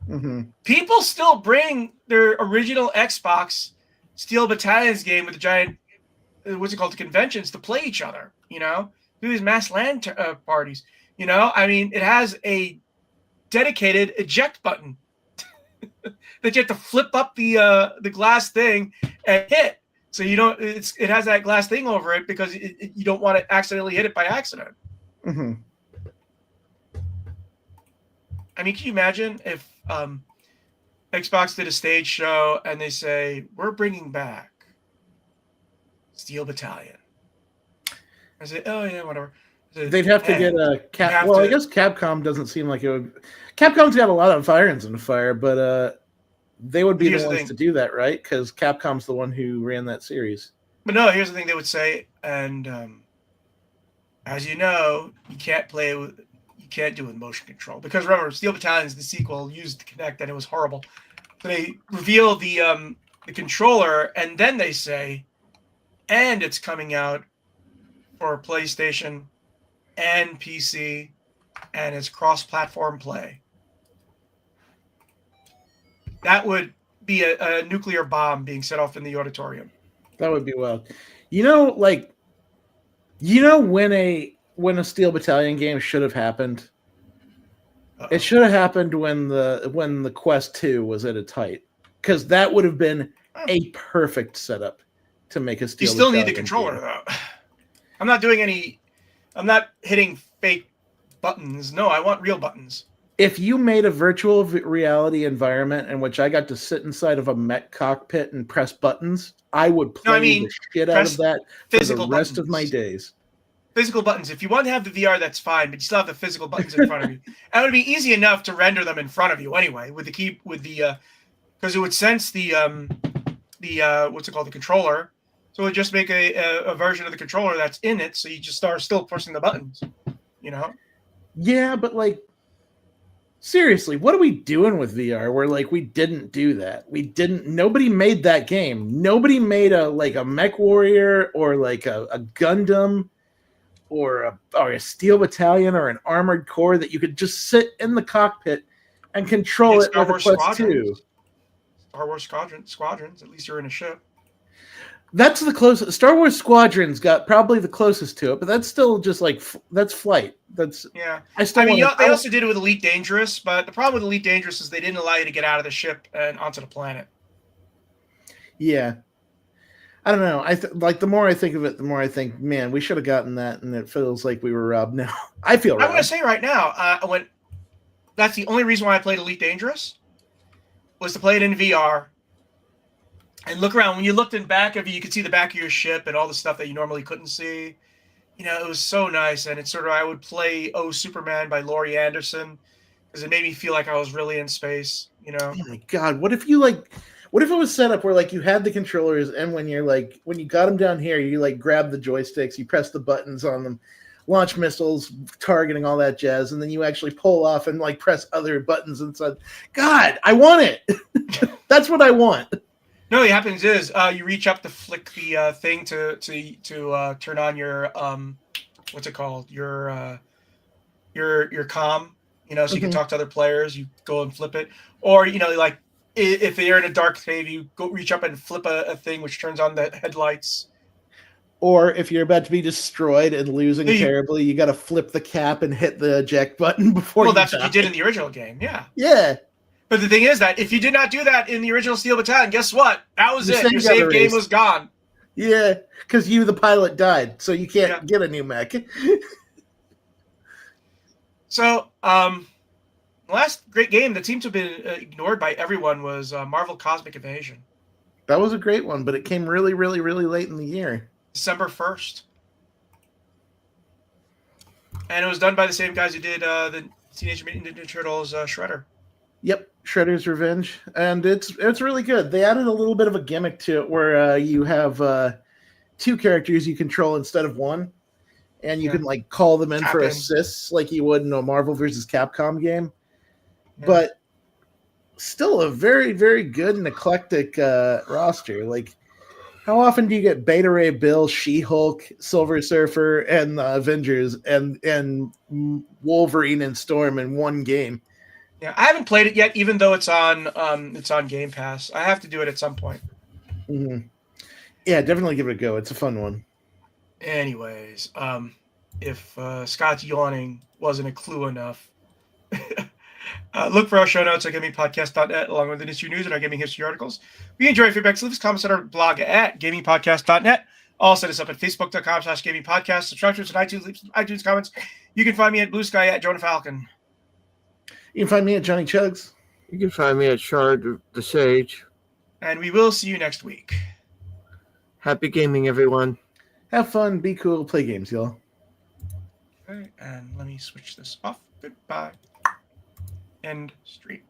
Mm-hmm. People still bring their original Xbox Steel Battalions game with the giant, the conventions to play each other, do these mass LAN parties. I mean, it has a dedicated eject button that you have to flip up the glass thing and hit. So you don't. It has that glass thing over it because you don't want to accidentally hit it by accident. Mm-hmm. I mean, can you imagine if Xbox did a stage show and they say, we're bringing back Steel Battalion? I say, oh yeah, whatever. They'd have to get a I guess Capcom doesn't seem like it would. Capcom's got a lot of irons in the fire, but they would be the ones to do that, right? Because Capcom's the one who ran that series. But no, here's the thing they would say, and as you know, you can't do it with motion control because remember, Steel Battalion's the sequel used the Kinect and it was horrible. So they reveal the controller and then they say, and it's coming out for PlayStation and PC, and it's cross-platform play. That would be a nuclear bomb being set off in the auditorium. That would be wild. When a Steel Battalion game should have happened. Uh-oh. It should have happened when the Quest 2 was at its height, because that would have been a perfect setup to make a Steel. You still Battalion need the controller game. though. I'm not hitting fake buttons. No, I want real buttons. If you made a virtual reality environment in which I got to sit inside of a mech cockpit and press buttons, I would play the shit out of that for the rest of my days. Physical buttons. If you want to have the VR, that's fine, but you still have the physical buttons in front of you. And it would be easy enough to render them in front of you anyway, because it would sense the what's it called, the controller. So it would just make a version of the controller that's in it, so you just start still pushing the buttons. You know? Yeah, but seriously, what are we doing with VR? Where we didn't do that. Nobody made that game. Nobody made a Mech Warrior or a Gundam or a Steel Battalion or an Armored Core that you could just sit in the cockpit and control it with a Quest 2. Star Wars Squadrons. At least you're in a ship. That's the closest. Star Wars Squadrons got probably the closest to it, but that's still just that's flight. That's yeah. They also did it with Elite Dangerous, but the problem with Elite Dangerous is they didn't allow you to get out of the ship and onto the planet. Yeah, I don't know. The more I think of it, the more I think, man, we should have gotten that, and it feels like we were robbed now. I feel robbed. I'm going to say right now, that's the only reason why I played Elite Dangerous was to play it in VR. And look around. When you looked in back of you, you could see the back of your ship and all the stuff that you normally couldn't see. It was so nice. And it's sort of, I would play Oh, Superman by Laurie Anderson because it made me feel like I was really in space, Oh my God. What if it was set up where you had the controllers, and when you got them down here, you grab the joysticks, you press the buttons on them, launch missiles, targeting, all that jazz, and then you actually pull off and press other buttons inside. God, I want it. That's what I want. No, what happens is you reach up to flick the thing to turn on your what's it called, your comm, so you can talk to other players. You go and flip it, or if you're in a dark cave, you go reach up and flip a thing which turns on the headlights. Or if you're about to be destroyed and losing terribly, you got to flip the cap and hit the eject button before. Well, that's what you did in the original game, yeah. Yeah. But the thing is that if you did not do that in the original Steel Battalion, guess what? That was it. Your save game was gone. Yeah, because the pilot, died, so you can't get a new mech. So, the last great game that seemed to have been ignored by everyone was Marvel Cosmic Invasion. That was a great one, but it came really, really, really late in the year. December 1st. And it was done by the same guys who did the Teenage Mutant Ninja Turtles Shredder. Yep, Shredder's Revenge, and it's really good. They added a little bit of a gimmick to it where you have two characters you control instead of one, and you can call them in for assists like you would in a Marvel vs. Capcom game. Yeah. But still a very, very good and eclectic roster. How often do you get Beta Ray Bill, She-Hulk, Silver Surfer, and the Avengers, and Wolverine and Storm in one game? Yeah, I haven't played it yet, even though it's on Game Pass. I have to do it at some point. Mm-hmm. Yeah, definitely give it a go. It's a fun one. Anyways, if Scott's yawning wasn't a clue enough, look for our show notes at gamingpodcast.net along with industry news and our gaming history articles. We enjoy feedback, so leave us comments on our blog at gamingpodcast.net. Also, hit us up at facebook.com/gamingpodcast. Subscribe to us on iTunes, leave some iTunes comments. You can find me at Blue Sky at Jonah Falcon. You can find me at Johnny Chugs. You can find me at Shard the Sage. And we will see you next week. Happy gaming, everyone. Have fun, be cool, play games, y'all. Okay, and let me switch this off. Goodbye. End stream.